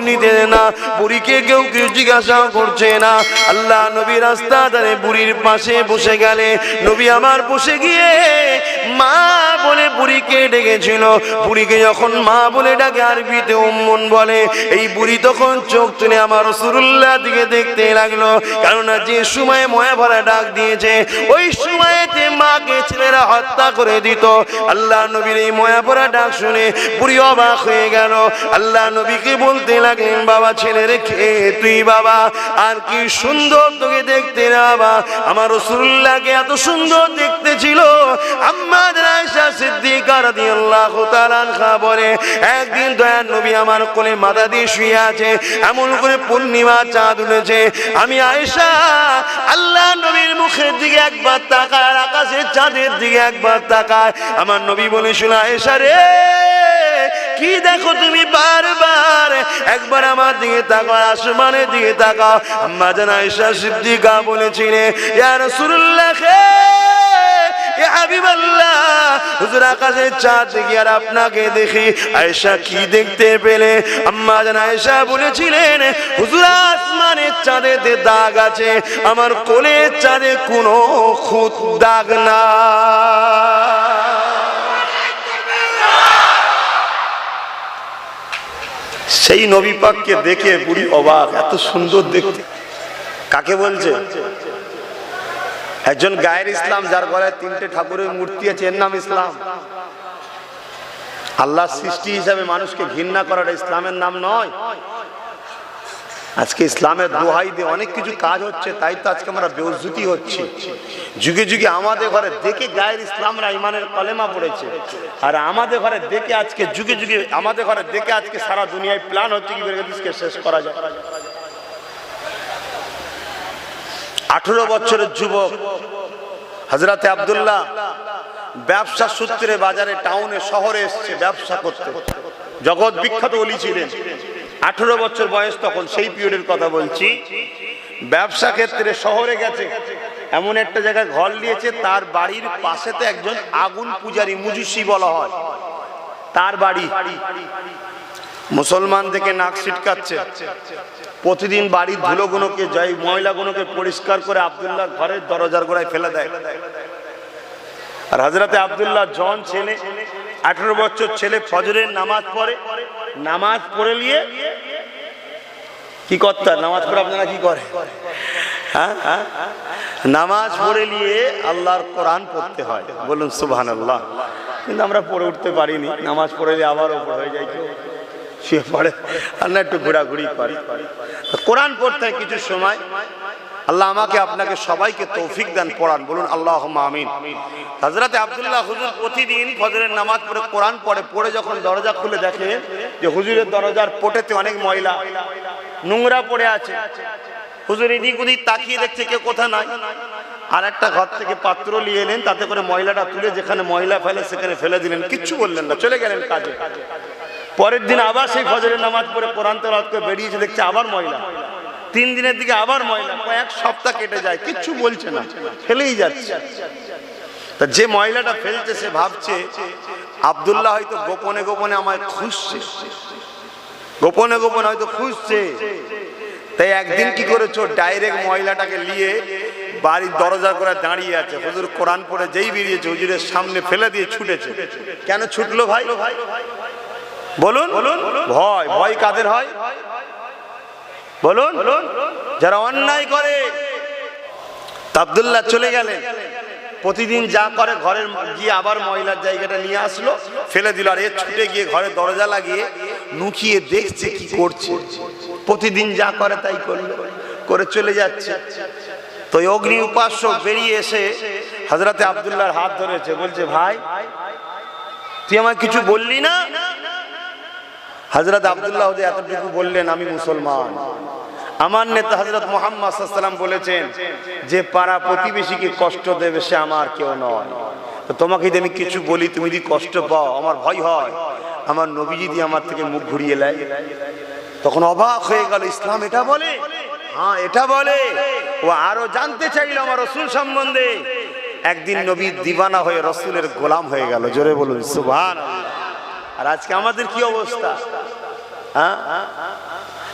নিতে না, বুড়িকে কেউ কেউ জিজ্ঞাসা করছে না। আল্লাহ নবী রাস্তা ধারে বুড়ির পাশে বসে গেলে নবী আমার বসে গিয়ে মা বলে বুড়িকে ডেকেছিল। বুড়িকে যখন মা বলে ডাকে আরবিতে উম্মুন বলে। এই বুড়ি তখন চোখ তুলে আমার রাসূলুল্লাহ দিকে দেখতে লাগলো, কেননা যে সময় ময়া ভরা ডাক দিয়েছে ওই সময়তে মাকে ছেলেরা হত্যা করে দিত। আল্লাহ নবীর এই ময়া ভরা ডাক শুনে বুড়ি অবাক হয়ে গেল। আল্লাহ নবীকে বলতে লাগলেন, বাবা ছেলে রেখে তুই বাবা আর কি সুন্দর তোকে দেখতে রে বাবা। আমার রাসূলুল্লাহকে এত সুন্দর দেখতে ছিল। আম্মা আয়েশা সিদ্দিকা রাদিয়াল্লাহু তাআলা আনহা বলে, একদিন দয়ার নবী আমার কোলে মাথা দিয়ে শুয়ে আছে, এমন করে পূর্ণিমা চাঁদ উঠেছে। আমি আয়েশা আল্লাহ নবীর মুখের দিকে একবার তাকায়, আর আকাশের চাঁদের দিকে একবার তাকায়। আমার নবী বলেছিল, আয়েশা রে কি দেখো তুমি? বারবার একবার আমার দিকে তাকাও, আসমানের দিকে তাকাও। আম্মা জান আয়েশা সিদ্দিকা বলেছিলেন, ইয়া রাসূলুল্লাহ ইয়া হাবিবাল্লাহ, হুজুর আকাশের চাঁদ দেখি আর আপনাকে দেখি। আয়েশা কি দেখতে পেলে? আম্মা জান আয়েশা বলেছিলেন, হুজুর আসমানের চাঁদেতে দাগ আছে, আমার কোলের চাঁদে কোনো খুঁত দাগ না। সেই নবী পাককে দেখে বুড়ি অবাক, এত সুন্দর দেখতে। কাকে বলছে? একজন গায়ের ইসলাম, যার ঘরে 3টে ঠাকুরের মূর্তি আছে, এর নাম ইসলাম। আল্লাহ সৃষ্টি হিসাবে মানুষকে ঘৃণা করাটা ইসলামের নাম নয়। আজকে ইসলামের দোহাই দিয়ে অনেক কিছু কাজ হচ্ছে, তাই তো আজকে আমরা বেউজ্জতি হচ্ছি। যুগে যুগে আমাদের ঘরে দেখে গায়ের ইসলামরা ইমানের কলেমা পড়েছে, আর আমাদের ঘরে দেখে আজকে যুগে যুগে আমাদের ঘরে দেখে আজকে সারা দুনিয়ায় প্ল্যান হচ্ছে কি করে দেশকে শেষ করা যায়। 18 বছরের যুবক হযরতে আব্দুল্লাহ ব্যবসা সূত্রে বাজারে টাউনে শহরে এসেছে ব্যবসা করতে। জগৎ বিখ্যাত ওলি ছিলেন। 18 বছর বয়স তখন, সেই পিরিয়ডের কথা বলছি। ব্যবসা ক্ষেত্রে শহরে গেছে, এমন একটা জায়গায় ঘর নিয়েছে, তার বাড়ির পাশেতে একজন আগুন পূজারী, মুজুসি বলা হয়, তার বাড়ি। মুসলমান থেকে নাক ছিটকাচ্ছে। প্রতিদিন বাড়ির ধুলোগুলোকে, যাই ময়লাগুলোকে পরিষ্কার করে আব্দুল্লাহ ঘরের দরজার গোড়ায় ফেলে দেয়। আর হযরতে আব্দুল্লাহ জন ছেলে, 18 বছর ছেলে, ফজরের নামাজ পড়ে। নামাজ পড়ে নিয়ে কি করতে হয়? নামাজ পড়ে আপনারা কি করে? হ্যাঁ, নামাজ পড়ে নিয়ে আল্লাহর কোরআন পড়তে হয়। বলুন সুবহানাল্লাহ। কিন্তু আমরা পড়ে উঠতে পারিনি। নামাজ পড়ে নিয়ে আবার ওপর হয়ে যায়, কেউ শুয়ে পড়ে, আর না একটু ঘোরাঘুরি করে। কোরআন পড়তে হয় কিছু সময়। আল্লাহ আমাকে আপনাকে সবাইকে তৌফিক দেন পড়ান। বলুন আল্লাহুম্মা আমিন। হযরতে আব্দুল্লাহ হুজুর প্রতিদিন ফজরের নামাজ পড়ে কোরআন পড়ে। পড়ে যখন দরজা খুলে দেখে যে হুজুরের দরজার পোটেতে অনেক ময়লা নোংরা পড়ে আছে। হুজুর এদিক ওদিক তাকিয়ে দেখছে কেউ কোথা নাই। আর একটা ঘর থেকে পাত্র নিয়ে এলেন, তাতে করে ময়লাটা তুলে যেখানে ময়লা ফেলে সেখানে ফেলে দিলেন, কিচ্ছু বললেন না, চলে গেলেন কাজে। পরের দিন আবার সেই ফজরের নামাজ পড়ে কোরআন তেলাওয়াত করে বেরিয়েছে, দেখছে আবার ময়লা। 3 দিনের দিকে আবার ময়লা। কয়েক সপ্তাহ কেটে যায়, কিচ্ছু বলছে না, ফেলেই যাচ্ছে। তা যে ময়লাটা ফেলছে সে ভাবছে আব্দুল্লাহ হয়তো গোপনে গোপনে আমায় খুঁজছে, গোপনে গোপনে হয়তো খুঁজছে। তাই একদিন কি করেছো, ডাইরেক্ট ময়লাটাকে নিয়ে বাড়ির দরজা করে দাঁড়িয়ে আছে। হুজুর কোরআন পড়ে যেই বেরিয়েছে হুজুরের সামনে ফেলে দিয়ে ছুটেছে। কেন ছুটলো ভাই? বলুন, ভয়। ভয় কাদের হয়? বলুন, যারা অন্যায় করে। আব্দুল্লাহ চলে গেলেন। প্রতিদিন যা করে ঘরের গিয়ে আবার ময়লার জায়গাটা নিয়ে আসলো, ফেলে দিল। আর এ ছুটে গিয়ে ঘরে দরজা লাগিয়ে নুকিয়ে দেখছে কি করছে। প্রতিদিন যা করে তাই করে চলে যাচ্ছে। তো অগ্নি উপাসক বেরিয়ে এসে হযরতে আব্দুল্লাহর হাত ধরেছে, বলছে ভাই তুই আমায় কিছু বললি না? হযরত আব্দুল্লাহ এতটুকু বললেন, আমি মুসলমান। আমার নেতা হযরত মুহাম্মদ সাল্লাল্লাহু আলাইহি ওয়াসাল্লাম বলেছেন যে পাড়া প্রতিবেশীকে কষ্ট দেবে সে আমার কেউ নয়। তো তোমাকে যদি আমি কিছু বলি, তুমি যদি কষ্ট পাও, আমার ভয় হয় আমার নবী যদি আমার থেকে মুখ ঘুরিয়ে নেয়। তখন অবাক হয়ে গেল, ইসলাম এটা বলে? হ্যাঁ এটা বলে। ও আরো জানতে চাইল আমার রাসূল সম্বন্ধে। একদিন নবী দিওয়ানা হয়ে রাসূলের গোলাম হয়ে গেল। জোরে বলুন সুবহানাল্লাহ। আর আজকে আমাদের কি অবস্থা?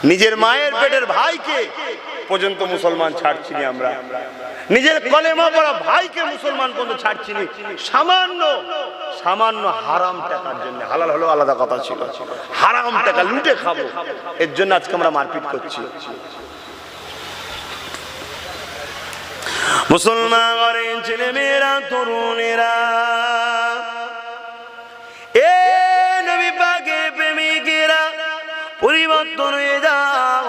নিজের মায়ের পেটের ভাইকে পর্যন্ত মুসলমান ছাড়ছিনি আমরা, নিজের কলেমা পড়া ভাইকে মুসলমান পর্যন্ত ছাড়ছিনি সামান্য সামান্য হারাম টাকার জন্য। হালাল হলো আলাদা কথা ছিল, হারাম টাকা লুটে খাবো এর জন্য আজকে আমরা মারপিট করছি। মুসলমান ঘরের ছেলে মেয়েরা, তরুণেরা, এ নবী পাকের প্রেমিকেরা পরিবর্তন হয়ে যাও,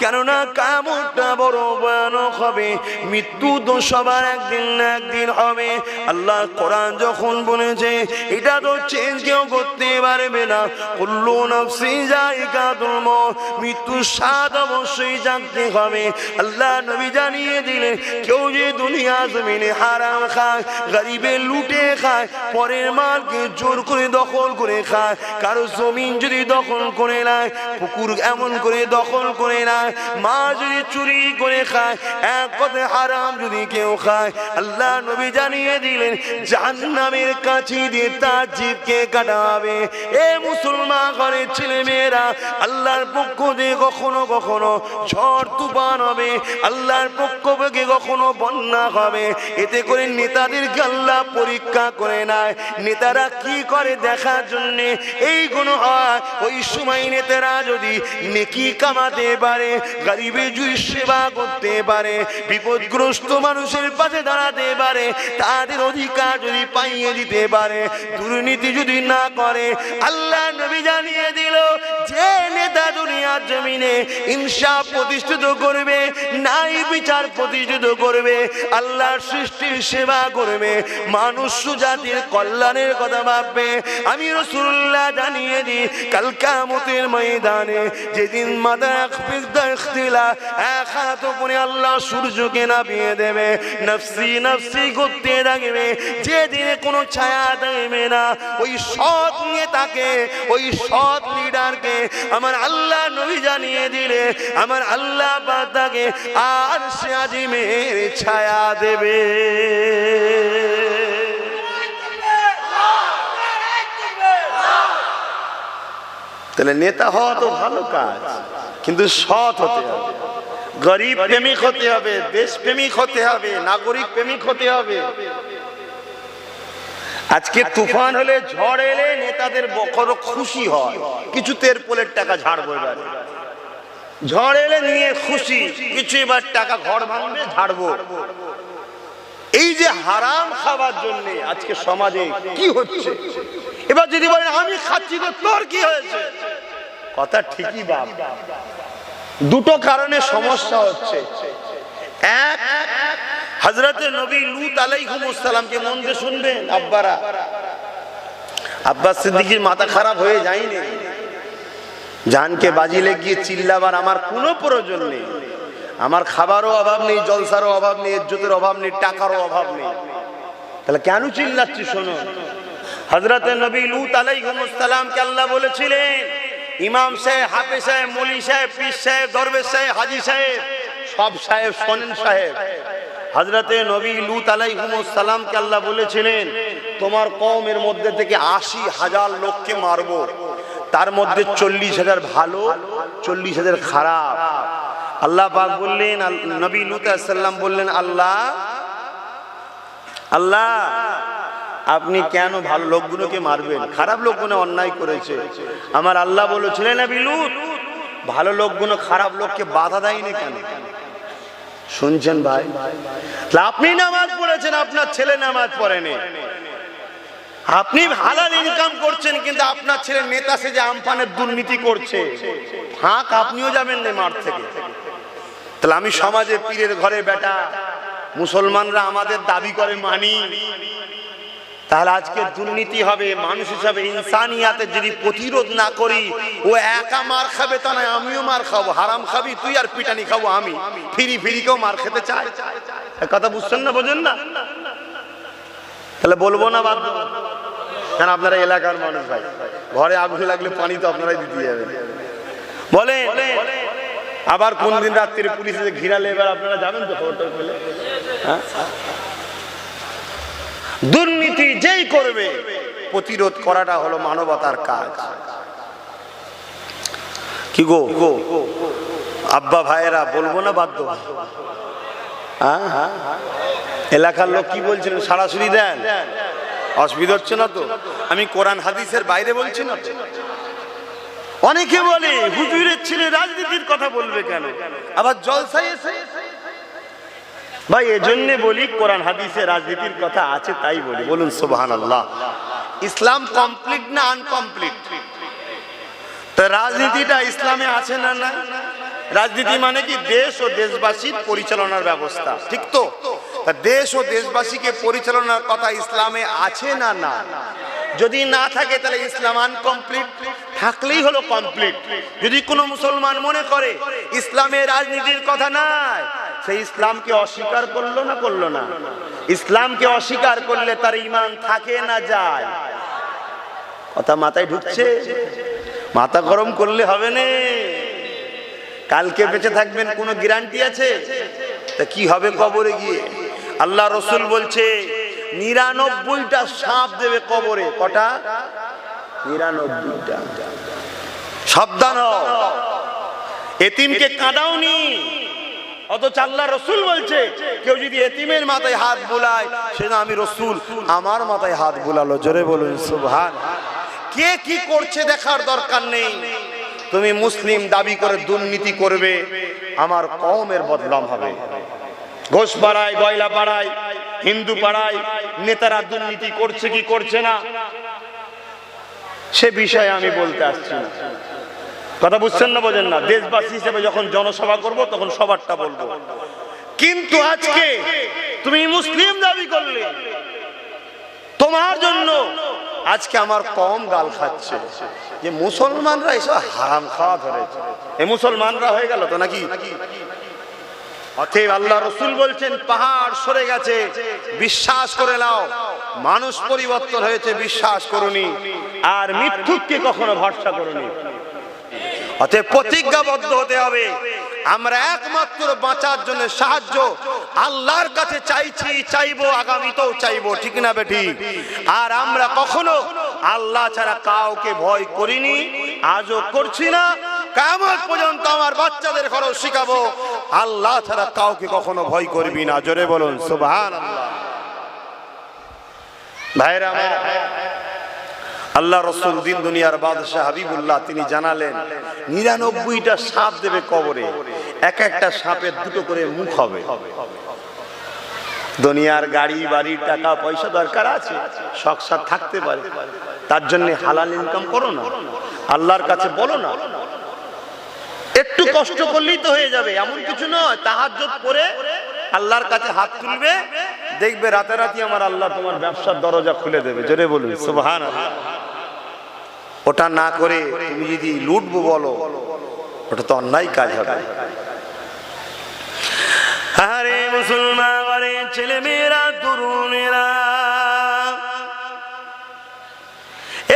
কেননা কিয়ামতটা বড় ভয়ানক হবে। মৃত্যু তো সবার একদিন না একদিন হবে। আল্লাহ কোরআন যখন বলেছে এটা তো চেঞ্জ কেউ করতে পারবে না, কুল্লু নাফসিন যায়িকাতুল মউত, মৃত্যুর স্বাদ অবশ্যই জানতে হবে। আল্লাহ নবী জানিয়ে দিলেন কেউ যে দুনিয়া জমিনে হারাম খায়, গরিবের লুটে খায়, পরের মালকে জোর করে দখল করে খায়, কারো জমিন যদি দখল করে নেয়, পুকুর এমন করে দখল করে নেয়, মা যদি চুরি করে খায়, এক কথায় হারাম যদি কেউ খায়, আল্লাহ নবী জানিয়ে দিলেন জাহান্নামের কাছে দিয়ে তার জিভকে কাটা হবে। এ মুসলমান ঘরের ছেলে মেয়েরা, আল্লাহর পক্ষ দিয়ে কখনো কখনো ঝড় তুফান হবে, আল্লাহর পক্ষ থেকে কখনো বন্যা হবে। এতে করে নেতাদেরকে আল্লাহ পরীক্ষা করে নেয়, নেতারা কি করে দেখার জন্য। এইগুলো হয় ওই সময় নেতারা যদি নেকি কামাতে পারে, গরিবের যদি সেবা করতে পারে, বিপদগ্রস্ত মানুষের পাশে দাঁড়াতে পারে, তাদের অধিকার যদি পাইয়ে দিতে পারে, দুর্নীতি যদি না করে, আল্লাহ নবী জানিয়ে দিল যে নেতা দুনিয়ার জমিনে ইনসাফ প্রতিষ্ঠিত করবে, ন্যায় বিচার প্রতিষ্ঠিত করবে, আল্লাহর সৃষ্টির সেবা করবে, মানুষ জাতির কল্যাণের কথা ভাববে, আমি রাসূলুল্লাহ জানিয়ে দিই কাল কিয়ামতের ময়দানে যেদিন মাথা এক হাত উপরে আল্লাহ সূর্যকে নামিয়ে দেবে, নফসি নফসি করতে থাকবে, যেদিনে কোনো ছায়া দেবে না, ওই সৎ নেতাকে, ওই সৎ লিডারকে আমার আল্লাহ নবী জানিয়ে দিলে আমার আল্লাহ পাক তাকে আরশে আজিমের ছায়া দেবে। তাহলে নেতা হওয়া তো ভালো কাজ, কিন্তু সৎ হতে হবে, গরিব প্রেমিক হতে হবে, দেশ প্রেমিক হতে হবে, নাগরিক প্রেমিক হতে হবে। আজকে তুফান হলে, ঝড় এলে নেতাদের বড় খুশি হয়, কিছু তেরপোলের টাকা ঝাড়বো, এবারে ঝড় এলে নিয়ে খুশি, কিছু এবার টাকা ঘর ভাঙবে ঝাড়বো। এই যে হারাম খাবার জন্য আজকে সমাজে কি হচ্ছে, এবার যদি বলেন আমি খাচ্ছি তো তোর কি হয়েছে, কথা ঠিকই বাপ, দুটো কারণে সমস্যা হচ্ছে। এক, হযরতে নবী লূত আলাইহিস সালামকে মন দিয়ে শুনবেন আব্বারা, আব্বাস সিদ্দিকীর মাথা খারাপ হয়ে যায়নি, জানকে বাজি লেগিয়ে চিল্লাবার আমার কোনো প্রয়োজন নেই, আমার খাবারও অভাব নেই, জলসারও অভাব নেই, ইজ্জতের অভাব নেই, টাকারও অভাব নেই, তাহলে কেন চিল্লাচ্ছি শোনো। হযরতে নবী লূত আলাইহিস সালামকে আল্লাহ বলেছিলেন ইমাম সাহেব, হাফেজ সাহেব, মৌলী সাহেব, পীর সাহেব, দরবেশ সাহেব, হাজী সাহেব, সব সাহেব শোনেন সাহেব, হযরতে নবী লূত আলাইহিস সালামকে আল্লাহ বলেছিলেন তোমার কওমের মধ্যে থেকে ৮০,০০০ লোককে মারবো, তার মধ্যে ৪০,০০০ ভালো, ৪০,০০০ খারাপ। আল্লাহ পাক বললেন, নবী লূত আলাইহিস সালাম বললেন আল্লাহ আল্লাহ আপনি কেন ভালো লোকগুলোকে মারবেন, খারাপ লোকগুলো অন্যায় করেছে। আমার আল্লাহ বলেছিলেন নবী লূত ভালো লোকগুলো খারাপ লোককে বাধা দেয়নি কেন, শুনছেন ভাই? আপনি নামাজ পড়েছেন, আপনার ছেলে নামাজ পড়েনি, আপনি হালাল ইনকাম করছেন, কিন্তু আপনার ছেলে নেতা সেজে আমফানের দুর্নীতি করছে, ফাঁক আপনিও যাবেন না মাঠ থেকে। তাহলে আমি সমাজে পীরের ঘরে বেটা, মুসলমানরা আমাদের দাবি করে মানি, তাহলে আজকে দুর্নীতি হবে। মানুষ হিসাবে ইনসানিয়াতের যদি প্রতিরোধ না করি, ও একা মার খাবে তা নয়, আমিও মার খাবো, হারাম খাবি তুই আর পিটানি খাবো আমি, ফিরি ফিরি কেউ মার খেতে চায়, কথা বুঝছেন না, বোঝেন না? তাহলে বলবো না বাধ্য, কেন আপনারা এলাকার মানুষ ভাই, ঘরে আগুন লাগলে পানি তো আপনারাই দিতে যাবেন, বলে আবার কোন দিন রাত্রে পুলিশে ঘিরালে এবার আপনারা যাবেন তো খবরটা পেলে। দুর্নীতি যেই করবে প্রতিরোধ করাটা হলো মানবতার কাজ। কি গো আব্বা ভাইয়েরা বলবো না বাধ্য? হ্যাঁ, এলাকার লোক কি বলছিলেন সরাসরি দেন, অসুবিধা হচ্ছে না তো? আমি কোরআন হাদিসের বাইরে বলছি না তো। অনেকে বলে হুজুরের ছেলে রাজনীতির কথা বলবে কেন, আবার জলসায় এসে। ভাই এজন্য বলি কোরআন হাদিসে রাজনীতির কথা আছে তাই বলি। বলুন সুবহানাল্লাহ। ইসলাম কমপ্লিট না আনকমপ্লিট? তো রাজনীতিটা ইসলামে আছে না না? রাজনীতি মানে কি? দেশ ও দেশবাসীর পরিচালনার ব্যবস্থা, ঠিক তো? দেশ ও দেশবাসীকে পরিচালনার কথা ইসলামে আছে না না? যদি না থাকে তাহলে ইসলাম আনকমপ্লিট, থাকলেই হলো কমপ্লিট। যদি কোনো মুসলমান মনে করে ইসলামে রাজনীতির কথা নাই, সেই ইসলামকে অস্বীকার করলো না করলো না? ইসলামকে অস্বীকার করলে তার ঈমান থাকে না যায়? কথা মাথায় ঢুকছে? মাথা গরম করলে হবে না। কালকে বেঁচে থাকবেন কোনো গ্যারান্টি আছে? তা কি হবে কবরে গিয়ে? আল্লাহ রসুল বলছে 99টা সাপ দেবে কবরে। কটা? 99টা। সাবধান হও, এতিমকে কাঁদাওনি। অথচ আল্লাহ রসুল বলছে কেউ যদি এতিমের মাথায় হাত বুলায়, সে না আমি রসুল আমার মাথায় হাত বুলালো। জোরে বলুন সুবহান। কে কি করছে দেখার দরকার নেই। তুমি মুসলিম দাবি করে দুর্নীতি করবে, আমার কওমের বদনাম হবে। ঘোষ পাড়ায়, গয়লা পাড়ায়, হিন্দু পাড়ায় নেতারা দুর্নীতি করছে কি করছে না, সে বিষয়ে আমি বলতে আসছি না। কথা বুঝছেন না বোঝেন না? দেশবাসী হিসেবে যখন জনসভা করব তখন সবারটা বলবো। কিন্তু আজকে তুমি মুসলিম দাবি করলে, তোমার জন্য আজকে আমার কম গাল খাচ্ছে যে মুসলমানরা এসব হারাম খাওয়া ধরেছে। এ মুসলমানরা হয়ে গেল তো নাকি? অতএব আল্লাহ রসুল বলছেন পাহাড় সরে গেছে, বিশ্বাস করে নাও। মানুষ পরিবর্তন হয়েছে, বিশ্বাস করুনি। আর মিথ্যুককে কখনো ভরসা করুনি। অতএব প্রতিজ্ঞাবদ্ধ হতে হবে। আমরা একমাত্র বাঁচার জন্য সাহায্য আল্লাহর কাছে চাইছি, চাইবো, আগামীতেও চাইবো, ঠিক না বেঠি? আর আমরা কখনো আল্লাহ ছাড়া কাউকে ভয় করিনি, আজও করছি না। কিয়ামত পর্যন্ত আমার বাচ্চাদের খরচ শিখাবো আল্লাহ ছাড়া কাউকে কখনো ভয় করবি না। জোরে বলুন সুবহানাল্লাহ। ভাইরা আমার, আল্লাহ রসুল দিন দুনিয়ার বাদশাহ হাবিবুল্লাহ তিনি জানালেন 99টা সাপ দেবে কবরে। এক একটা সাপের দুটো করে মুখ হবে। দুনিয়ার গাড়ি বাড়ি টাকা পয়সা দরকার আছে, শখ সাথ থাকতে পারে, তার জন্য হালাল ইনকাম করো না, আল্লাহর কাছে বলো না। একটু কষ্ট করলেই তো হয়ে যাবে, এমন কিছু নয়। তাহাজ্জুদ করে আল্লাহর কাছে হাত তুলবে, দেখবে রাতারাতি আমার আল্লাহ তোমার ব্যবসার দরজা খুলে দেবে। জোরে বলুন সুবহানাল্লাহ। ওটা না করে তুমি যদি লুটবো বলো, ওটা তো অন্যায় কাজ হবে। আরে মুসলমান, আরে ছেলে মেয়েরা, তরুণেরা,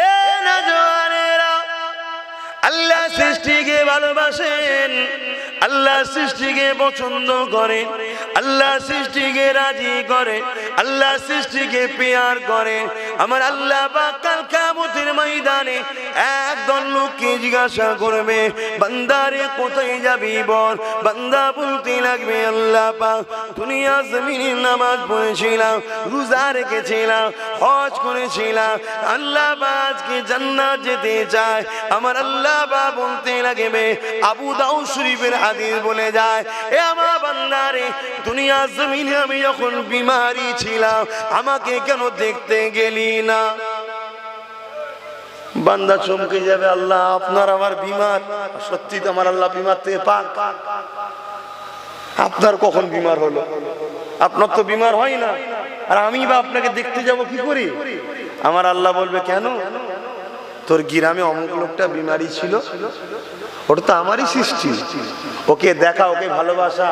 এ নওজওয়ানেরা, আল্লাহ সৃষ্টিকে ভালোবাসেন, আল্লাহ সৃষ্টিকে পছন্দ করে, আল্লাহ সৃষ্টিকে রাজি করে, আল্লাহ সৃষ্টিকে পেয়ার করে। আমার আল্লাহ পাক কাল কিয়ামতের ময়দানে একদল লোককে জিজ্ঞাসা করবে, বান্দারে কোথায় যাবি বল? বান্দা বলতে লাগবে, আল্লাহ পাক দুনিয়া জমিনে নামাজ পড়েছিলাম, রোজা রেখেছিলাম, হজ করেছিলাম, আল্লাহ পাক আজকে জান্নাত যেতে চায়। আমার আল্লাহ পাক বলতে লাগবে, আবু দাউদ শরীফের হাদিস বলে যায়, এ আমার বান্দারে দুনিয়া জমিনে আমি যখন বিমারি ছিলাম আমাকে কেন দেখতে গেলি না? বান্দা চমকে যাবে, আল্লাহ আপনার আমার বিমার? সত্যি তো আমার আল্লাহ বিমার থেকে পাক। আপনার কখন বিমার হলো? আপনার তো বিমার হয় না, আর আমি বা আপনাকে দেখতে যাব কি করি? আমার আল্লাহ বলবে, কেন? তোর গ্রামে অমুক লোকটা বিমারি ছিল, ওটা তো আমারই সৃষ্টি, ওকে দেখা, ওকে ভালোবাসা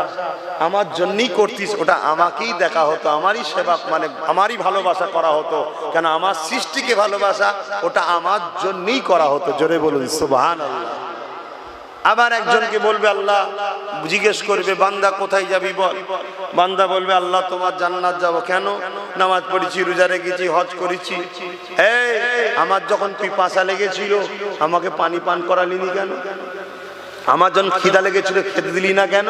আমার জন্যই করতিস, ওটা আমাকেই দেখা হতো, আমারই সেবা, মানে আমারই ভালোবাসা করা হতো। কেন? আমার সৃষ্টিকে ভালোবাসা ওটা আমার জন্যই করা হতো। জোরে বলুন সুবহানাল্লাহ। আবার একজনকে বলবে, আল্লাহ জিজ্ঞেস করবে, বান্দা কোথায় যাবি বল? বান্দা বলবে, আল্লাহ তোমার জান্নাত যাব। কেন? নামাজ পড়েছি, রোজা রেখেছি, হজ করেছি। এই আমার যখন পিপাসা লেগেছিল আমাকে পানি পান করালিনি কেন? আমার যখন খিদা লেগেছিল খেতে দিলি না কেন?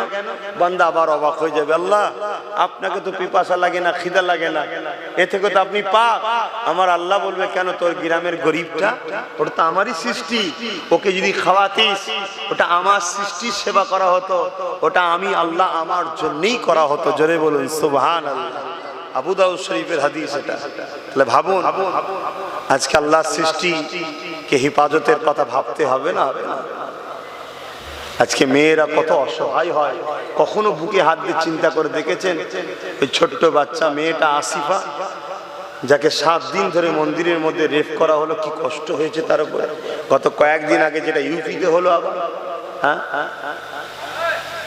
বান্দা আবার অবাক হয়ে যাবে, আল্লাহ আপনাকে তো পিপাসা লাগে না, খিদা লাগে না, এ থেকে তো আপনি পাক। আমার আল্লাহ বলবে, কেন তোর গ্রামের গরিবটা, ওটা তো আমারই সৃষ্টি, ওকে যদি খাওয়াতিস ওটা আমার সৃষ্টির সেবা করা হতো, ওটা আমি আল্লাহ আমার জন্যই করা হতো। জোরে বলুন সুবহানাল্লাহ। আবু দাউদ শরীফের হাদিস এটা। তাহলে ভাবুন, আজকে আল্লাহর সৃষ্টিকে হেফাজতের কথা ভাবতে হবে না? হবে না? আজকে মেয়েরা কত অসহায় হয়, কখনো বুকে হাত দিয়ে চিন্তা করে দেখেছেন? এই ছোট্ট বাচ্চা মেয়েটা আসিফা, যাকে 7 দিন ধরে মন্দিরের মধ্যে রেপ করা হলো, কি কষ্ট হয়েছে তার উপরে। গত কয়েকদিন আগে যেটা ইউপিতে হলো আবার, হ্যাঁ,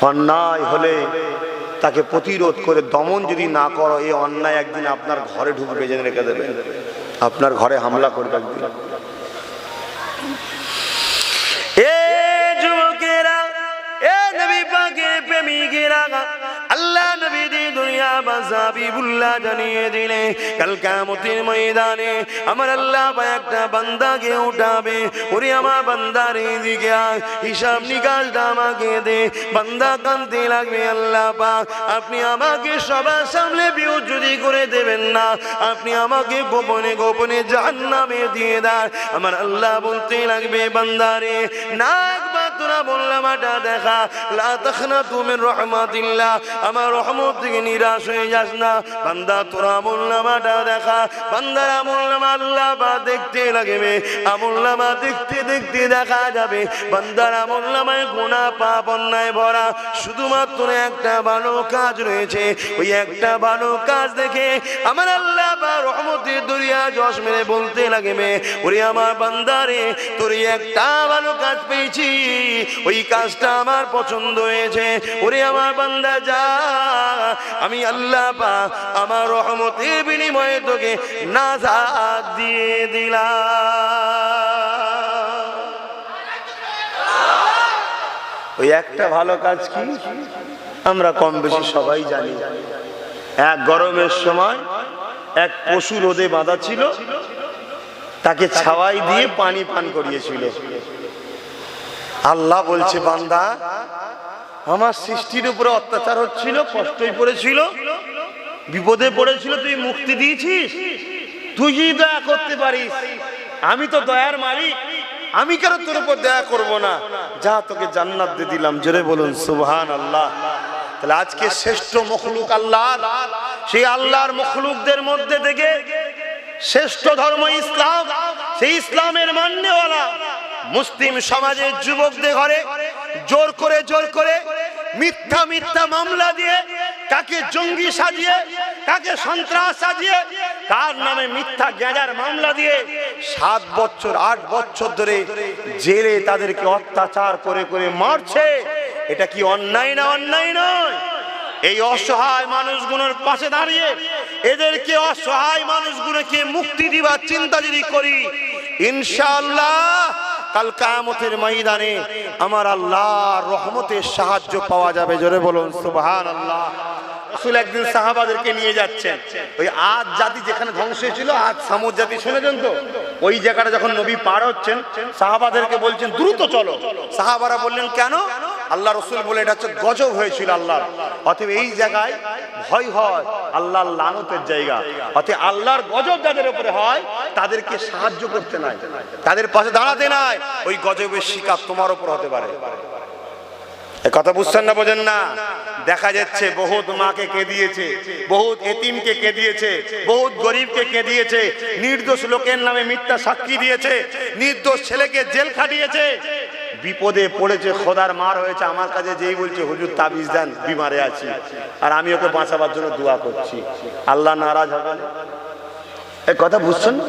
অন্যায় হলে তাকে প্রতিরোধ করে দমন যদি না করো, এই অন্যায় একদিন আপনার ঘরে ঢুকবে, জেনে রেখে দেবেন, আপনার ঘরে হামলা করবে একদিন। আল্লাহ নবী দুনিয়া হাবিবুল্লাহ জানিয়ে দিলে কাল কিয়ামতের ময়দানে আমার আল্লাহ একটা বান্দাকে উঠাবে। ওরে আমার বান্দার এদিকে আয়, হিসাব নিকাশটা আমাকে দে। বান্দা কাঁদতে লাগবে, আল্লাহ পাক আপনি আমাকে সবার সামনে বিউজুদি করে দেবেন না, আপনি আমাকে গোপনে গোপনে জাহান্নামে দিয়ে দেন। আমার আল্লাহ বলতে লাগবে, বান্দারে না একবার তোরা বললাম এটা দেখা, লা তাখনাতু মিন রাহমাতিল্লাহ, আমার রহমত থেকে নিরাশ হয়ে যাস না। বান্দা তোরা আমলনামাটা দেখা। বান্দার আমলনামা আল্লাহ বা দেখতে লাগবে, আমলনামা দেখতে দেখতে দেখা যাবে বান্দার আমলনামায় গুনাহ পাপ অন্যায় ভরা, শুধুমাত্র একটা ভালো কাজ রয়েছে। ওই একটা ভালো কাজ দেখে আমার আল্লাহ বা রহমতের দরিয়া জশ মেরে বলতে লাগবে, ওরে আমার বান্দারে তোর একটা ভালো কাজ পেয়েছি, ওই কাজটা আমার পছন্দ হয়েছে। ওরে আমার বান্দা যা, আমি আল্লাহ পাক আমার রহমতের বিনিময়ে তোকে নাজাত দিয়ে দিলাম। ওই একটা ভালো কাজ কি আমরা কম বেশি সবাই জানি। এক গরমের সময় এক পশু রোদে বাঁধা ছিল, তাকে ছাওয়াই দিয়ে পানি পান করিয়েছিল। আল্লাহ বলছে, বান্দা আমার সৃষ্টির উপরে অত্যাচার হচ্ছিল, কষ্টই পড়েছিল, বিপদে পড়েছিল, তুই মুক্তি দিয়েছিস। তুই যদি দয়া করতে পারিস, আমি তো দয়ার মালিক, আমি কেন তোর উপর দয়া করব না? যা তোকে জান্নাত দিয়ে দিলাম। জোরে বলুন সুবহানাল্লাহ। তাহলে আজকে শ্রেষ্ঠ মখলুক আল্লাহ, সেই আল্লাহর মখলুকদের মধ্যে থেকে শ্রেষ্ঠ ধর্ম ইসলাম, সেই ইসলামের মান্যওয়ালা মুসলিম সমাজের যুবকদের ঘরে জোর করে মিথ্যা মিথ্যা মামলা দিয়ে, কাকে জঙ্গি সাজিয়ে, কাকে সন্ত্রাস সাজিয়ে, তার নামে মিথ্যা গ্যাজার মামলা দিয়ে 7 বছর 8 বছর ধরে জেলে তাদেরকে অত্যাচার করে করে মারছে। এটা কি অন্যায় না? অন্যায় নয়। এই অসহায় মানুষগুলোর পাশে দাঁড়িয়ে এদেরকে, অসহায় মানুষগুলোকে মুক্তি দিবার চিন্তা যদি করি, ইনশাআল্লাহ কাল কিয়ামতের ময়দানে আমার আল্লাহর রহমতের সাহায্য পাওয়া যাবে। জোরে বলুন সুবহানাল্লাহ। রাসূল একদিন সাহাবাদেরকে নিয়ে যাচ্ছেন, ওই আদ জাতি যেখানে ধ্বংস হয়েছিল, আদ সামুদ জাতি শুনেছেন তো, ওই জায়গাটা যখন নবী পার হচ্ছেন, সাহাবাদেরকে বলছেন দ্রুত চলো। সাহাবারা বললেন কেন? আল্লাহ রাসূল বলে, এটা হচ্ছে গজব হয়েছিল আল্লাহর, অতএব এই জায়গায় ভয় হয়, আল্লাহর লানতের জায়গা, অতএব আল্লাহর গজব যাদের উপরে হয় তাদেরকে সাহায্য করতে নাই, তাদের পাশে দাঁড়াতে নাই, ওই গজবের শিকার তোমার উপর হতে পারে। কথা বুঝছেন না? বোঝেন না? দেখা যাচ্ছে বহুত মাকে কে দিয়েছে, বহুত এতিমকে কে দিয়েছে, বহুত গরিবকে কে দিয়েছে, নির্দোষ লোকের নামে মিথ্যা সাক্ষী দিয়েছে, নির্দোষ ছেলেকে জেল খাটিয়েছে। বিপদে পড়েছে, খোদার মার হয়েছে, আমার কাছে যেই বলছে হুজুর তাবিজ দেন, বিমারে আছি, আর আমি ওকে বাঁচাবার জন্য দোয়া করছি, আল্লাহ নারাজ হবে না? এই কথা বুঝছেন না?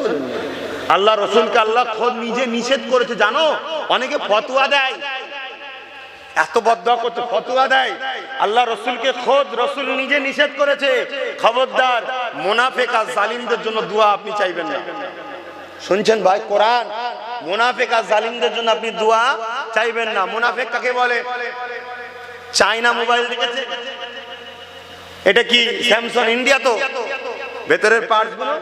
আল্লাহ রসুলকে আল্লাহ খোদ নিজে নিষেধ করেছে। জানো, অনেকে ফতোয়া দেয়, এত বদদোয়া করতে ফতোয়া দেয়, আল্লাহ রসুলকে খোদ রসুল নিজে নিষেধ করেছে, খবরদার মুনাফিক আর জালিমদের জন্য দোয়া আপনি চাইবেন না। শুনছেন ভাই কোরআন? মুনাফিক আর জালিমদের জন্য আপনি দোয়া চাইবেন না। মুনাফিক কাকে বলে? চায়না মোবাইল দেখেছে, এটা কি স্যামসাং ইন্ডিয়া? তো ভেতরের পার্টস গুলো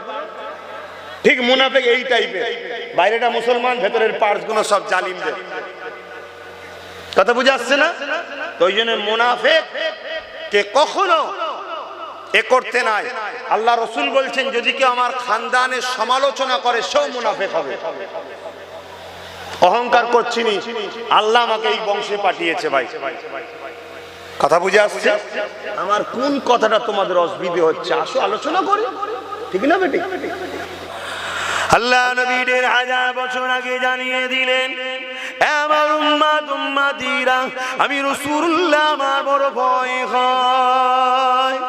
ঠিক মুনাফিক এই টাইপের, বাইরেটা মুসলমান, ভেতরের পার্টস গুলো সব জালিমদের। কথা বুঝে আসছে না? তো ওই জন্য মুনাফিক কে কখনো এ করতে নাই। আল্লাহ রসুল বলছেন যদি কেউ আমার খানদানের সমালোচনা করে সেও মুনাফিক হবে। অহংকার করছি নি, আল্লাহ আমাকে এই বংশে পাঠিয়েছে ভাই। কথা বুঝে আসছে? আমার কোন কথাটা তোমাদের অসুবিধে হচ্ছে, আসো আলোচনা করি, ঠিক না বেটি? আল্লাহ নবী ১৫০০ বছর আগে জানিয়ে দিলেন, আমার উম্মত উম্মতিরা, আমি রাসূলুল্লাহ আমার বড় ভয় হয়।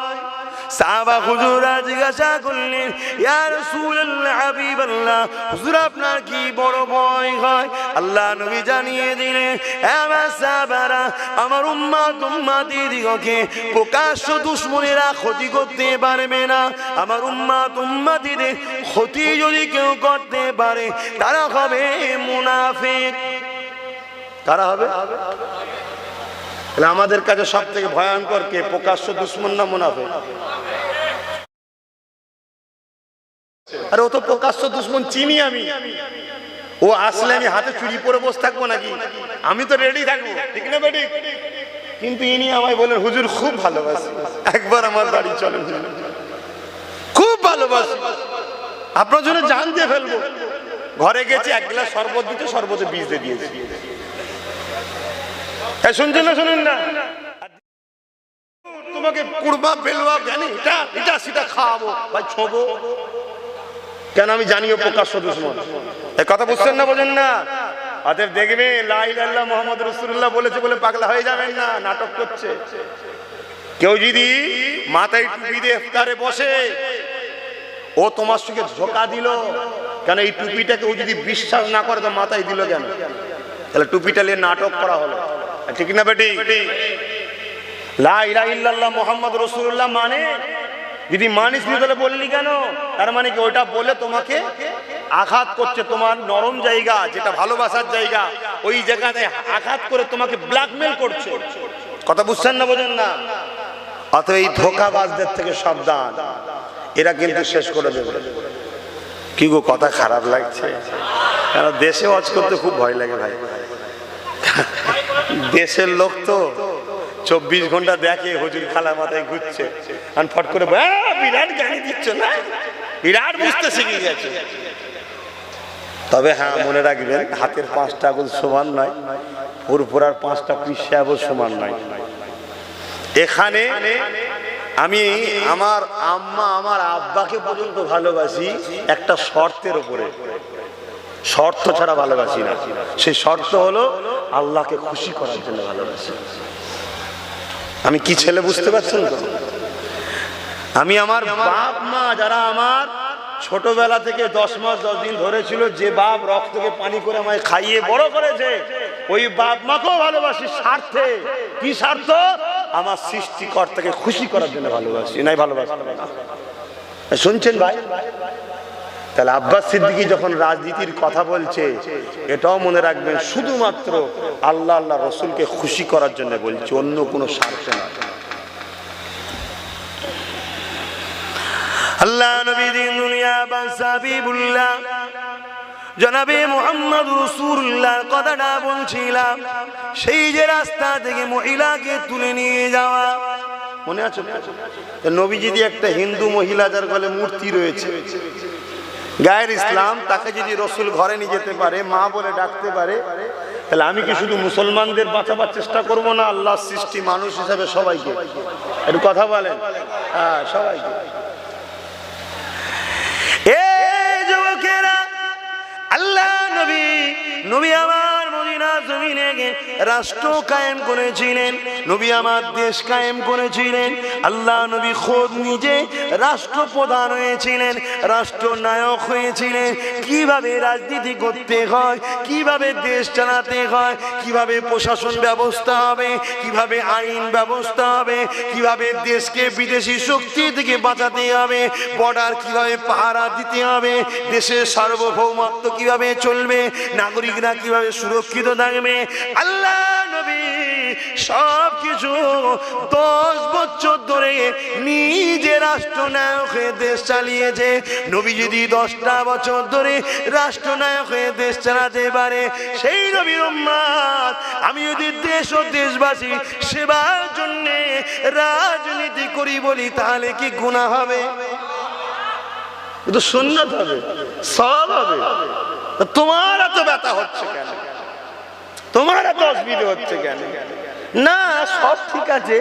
সাহাবা হুজুরা জিজ্ঞাসা করলেন, ইয়া রাসূলুল্লাহ, হাবিবাল্লাহ, হুজুর আপনার কি বড় ভয় হয়? আল্লাহ নবী জানিয়ে দিলেন, আমার সাহাবারা, আমার উম্মত উম্মতিদিগকে প্রকাশ্য দুশমনেরা ক্ষতি করতে পারবে না। আমার উম্মত উম্মতিদের ক্ষতি যদি কেউ করতে পারে তারা হবে মুনাফিক। কারা হবে? আমাদের কাছে সব থেকে ভয়ঙ্কর কে? প্রকাশ্য দুশমন না মুনাফিক? আরে ও তো প্রকাশ্য দুশমন, চিনি আমি। ও আসলে আমি হাতে চুরি পরে বসে থাকবো নাকি? আমি তো রেডি থাকবো, ঠিক না বেটি? কিন্তু ইনি আমায় বলেন, হুজুর খুব ভালোবাসি, একবার আমার বাড়ি চলেন, খুব ভালোবাসি, আপনার জন্য জান দিয়ে ফেলবো। ঘরে গেছি, এক গ্লাস শরবত দিতে, শরবতে বিষ দিয়ে দিয়েছি। শুনছেন না? শুনুন না, তোমাকে কুড়বা বেলুয়া জ্ঞানী এটা সেটা খাওয়াবো ভাই, ছোবো কেন? আমি জানিও প্রকাশ্য দুশমন। এই কথা বুঝছেন না? বোঝেন না? অতএব দেখবে লা ইলাহা ইল্লাল্লাহ মুহাম্মাদুর রাসূলুল্লাহ বলেছে বলে পাগলা হয়ে যাবেন না, নাটক করছে। কেউ যদি মাথায় টুপি দিয়ে ইফতারে বসে, ও তোমার সঙ্গে ধোঁকা দিল। কেন? এই টুপিটাকে ও যদি বিশ্বাস না করে তো মাথায় দিল কেন? তাহলে টুপিটা নিয়ে নাটক করা হলো, ঠিক না বেটি? লা ইলাহা ইল্লাল্লাহ মুহাম্মাদুর রাসূলুল্লাহ মানে যদি মানিস নি তাহলে বললি কেন? তার মানে কি ওইটা বলে তোমাকে আঘাত করছে, তোমার নরম জায়গা যেটা ভালোবাসার জায়গা, ওই জায়গাতে আঘাত করে তোমাকে ব্ল্যাকমেল করছে। কথা বুঝছেন না? বোঝেন না? অতএব এই ধোঁকাবাজদের থেকে সাবধান, এরা কিন্তু শেষ করে দেবে। কি গো, কথা খারাপ লাগছে? কেন? দেশে ওয়াজ করতে খুব ভয় লাগে ভাই। দেশের লোক তো 24 ঘন্টা দেখে হুজুর খালা মাথায় ঘুরছে, আর ফট করে বিরাট জ্ঞানী দিচ্ছ না, বিরাট বুঝতে শিখে গেছে। তবে হ্যাঁ, মনে রাখবেন, হাতের 5টা আঙুল সমান নয়, পুরপুরার 5টা পিছাবো সমান নয়। এখানে আমি আমার আম্মা আমার আব্বাকে পর্যন্ত ভালোবাসি একটা শর্তের উপরে, শর্ত ছাড়া ভালোবাসি না। সেই শর্ত হলো আল্লাহকে খুশি করার জন্য ভালোবাসি। আমি কি ছেলে বুঝতে পারছেন তো? আমি আমার বাপ মা যারা আমার ছোটবেলা থেকে 10 মাস 10 দিন ধরেছিল, যে বাপ রক্তকে পানি করে আমায় খাইয়ে বড় করেছে, ওই বাপ মাকেও ভালোবাসি স্বার্থে। কি স্বার্থ? আমার সৃষ্টিকর্তাকে খুশি করার জন্য ভালোবাসি, নাই ভালোবাসি। শুনছেন ভাই? তাহলে আব্বাস সিদ্দিকী যখন রাজনীতির কথা বলছে, এটাও মনে রাখবেন শুধুমাত্র আল্লাহ আল্লাহ রসুলকে খুশি করার জন্য বলছে, অন্য কোনো স্বার্থ না। আল্লাহ নবী দিন দুনিয়া হাবিবুল্লাহ জনাবে মুহাম্মদ রাসূলুল্লাহর কথাটা বলছিলাম, সেই যে রাস্তা থেকে মহিলাকে তুলে নিয়ে যাওয়া, মনে আছে? নবী যদি একটা হিন্দু মহিলা যার গলে মূর্তি রয়েছে, গায়ের ইসলাম, তাকে যদি রসুল ঘরে নিয়ে যেতে পারে, মা বলে ডাকতে পারে, তাহলে আমি কি শুধু মুসলমানদের বাঁচাবার চেষ্টা করব না, আল্লাহর সৃষ্টি মানুষ হিসাবে সবাইকে? একটু কথা বলেন। হ্যাঁ, সবাইকে। আল্লাহ নবী আমার মদিনা জমিনে রাষ্ট্র কায়েম করেছিলেন, নবী আমার দেশ কায়েম করেছিলেন। আল্লাহ নবী খোদ নিজে রাষ্ট্রপ্রধান হয়েছিলেন, রাষ্ট্রনায়ক হয়েছিলেন। কিভাবে রাজনীতি করতে হয়, কিভাবে দেশ চালাতে হয়, কিভাবে প্রশাসন ব্যবস্থা হবে, কিভাবে আইন ব্যবস্থা হবে, কিভাবে দেশকে বিদেশি শক্তি থেকে বাঁচাতে হবে, বর্ডার কিভাবে পাহারা দিতে হবে, দেশের সার্বভৌমত্ব কিভাবে চলবে, নাগরিকরা কিভাবে সুরক্ষিত থাকবে। আল্লাহ নবী সব কিছু 10 বছর ধরে নিজে রাষ্ট্রনায়ক হয়ে দেশ চালিয়েছে। নবী যদি 10টা বছর ধরে রাষ্ট্রনায়ক হয়ে দেশ চালাতে পারে, সেই নবীর উম্মত আমি যদি দেশ ও দেশবাসী সেবার জন্য রাজনীতি করি বলি, তাহলে কি গুনাহ হবে? তো সুন্নাত হবে, সওয়াব হবে। তোমার এত ব্যথা হচ্ছে কেন? তোমার এত অসুবিধা হচ্ছে কেন? না, সব ঠিক আছে,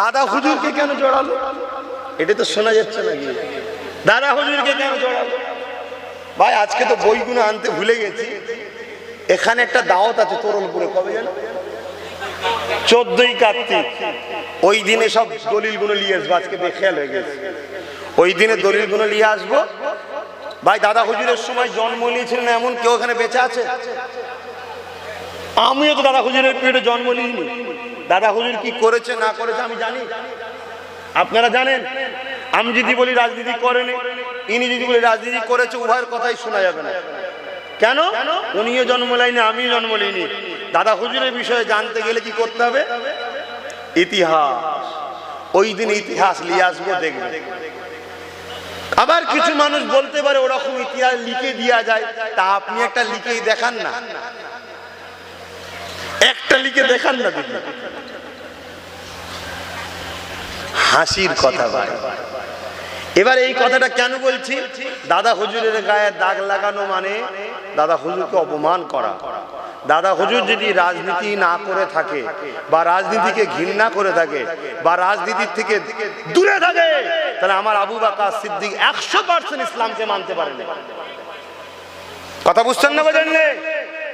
দাদা হুজুরকে কেন জড়ালো? এটা তো শোনা যাচ্ছে নাকি? দাদা হুজুরকে কেন জড়ালো? ভাই আজকে তো বইগুলো আনতে ভুলে গেছি। এখানে একটা দাওয়াত আছে তোরলপুরে, কবে জানো? 14ই কার্তিক। ওই দিনে সব দলিলগুলো নিয়ে আসবো, আজকে বেখেয়াল হয়ে গেছে। ওই দিনে দলিলগুলো নিয়ে আসবো। ভাই দাদা হুজুরের সময় জন্ম নিয়েছিলেন এমন কেউ এখানে বেঁচে আছে? আমিও তো দাদা হুজুরের পেটে জন্ম নিইনি। দাদা হুজুর কি করেছে না করেছে আমি জানি, আপনারা জানেন। আমি যদি বলি রাজনীতি করেনি, ইনি যদি বলি রাজনীতি করেছে, উভয়ের কথাই শোনা যাবে না। কেন? উনিও জন্ম নেয়নি, আমিও জন্ম নিইনি। দাদা হুজুরের বিষয়ে জানতে গেলে কি করতে হবে? ইতিহাস। ওই দিন ইতিহাস নিয়ে আসবো, দেখবে। আবার কিছু মানুষ বলতে পারে ওরকম ইতিহাস লিখে দেওয়া যায়, তা আপনি একটা লিখেই দেখান না, একটা লিখে দেখান না। দেখি হাসির কথা ভাই। এবার এই কথাটা কেন বলছি? দাদা হুজুরের গায়ে দাগ লাগানো মানে দাদা হুজুরকে অপমান করা। দাদা হুজুর যদি রাজনীতি না করে থাকে, বা রাজনীতিকে ঘৃণা করে থাকে, বা রাজনীতির থেকে দূরে থাকে, তাহলে আমার আবু বকর সিদ্দিক 100% ইসলামকে মানতে পারে না। কথা বুঝছেন না? বুঝেন?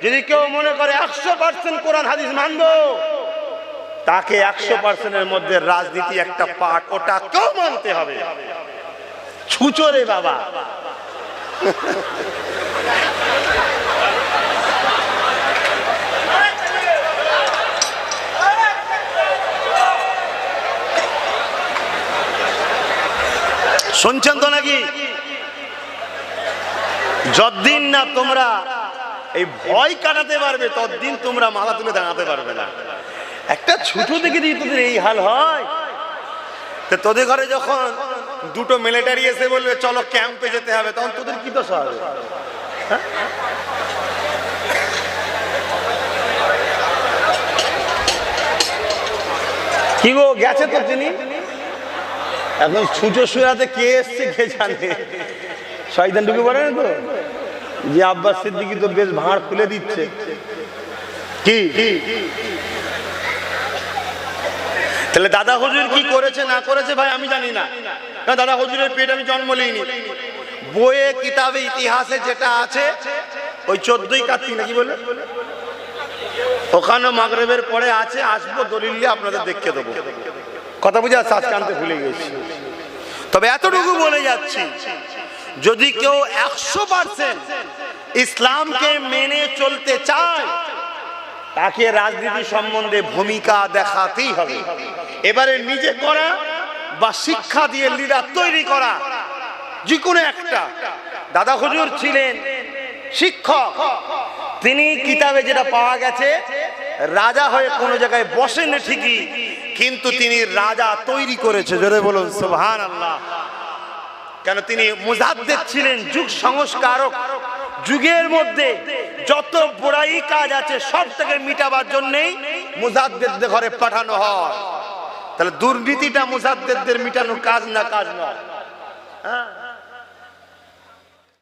যদি কেউ মনে করে 100% কোরআন হাদিস মানবো, তাকে 100%-এর মধ্যে রাজনীতি একটা পার্ট, ওটা কেউ মানতে হবে। ছুচোরে বাবা। শুনছেন তো নাকি? যতদিন না তোমরা এই ভয় কাটাতে পারবে, ততদিন তোমরা মাথা তুলে দাঁড়াতে পারবে না। একটা ছোট থেকে দিয়ে তোদের এই হাল হয়, তো তোদের ঘরে যখন দুটো মিলিটারি এসে বলবে চলো ক্যাম্পে যেতে হবে, তখন তোদের কি দশা হবে? কি গো, গেছে তো তিনি। এখন ছুঁচো শুয়াতে কে এসছে কে জানে। শয়তান ঢুকে পড়ে না তো, যে আব্বাস সিদ্দিকী তো বেশ ভাঁড় খুলে দিচ্ছে। কি তাহলে দাদা হুজুর কি করেছে না করেছে ভাই আমি জানি না, কারণ দাদা হুজুরের পেটে আমি জন্ম নিইনি। বইয়ে কিতাবে ইতিহাসে যেটা আছে, ওই 14ই কার্তিক নাকি বলে, ওখানে মাগরিবের পরে আছে, আসবো দলিল নিয়ে আপনাদের দেখে দেবো। কথা বুঝে আজ কানতে ভুলে গেছি। তবে এতটুকু বলে যাচ্ছি, যদি কেউ 100% ইসলামকে মেনে চলতে চায়, তাকে রাজনীতি সম্বন্ধে ভূমিকা দেখাতেই হবে। এবারে নিজে করা বা শিক্ষা দিয়ে লিডার তৈরি করা, যে কোনো একটা। দাদা হুজুর ছিলেন শিক্ষক। তিনি কিতাবে যেটা পাওয়া গেছে, রাজা হয়ে কোনো জায়গায় বসেন ঠিকই, কিন্তু তিনি রাজা তৈরি করেছে। জোরে বলুন সুবহানাল্লাহ। কেন? তিনি মুজাদ্দিদ ছিলেন, যুগ সংস্কারক। যুগের মধ্যে যত বুরাই কাজ আছে সব থেকে মিটাবার জন্যই মুজাদ্দিদদের ঘরে পাঠানো হয়। তাহলে দুর্নীতিটা মুজাদ্দিদদের মিটানোর কাজ না, কাজ নয়। হ্যাঁ।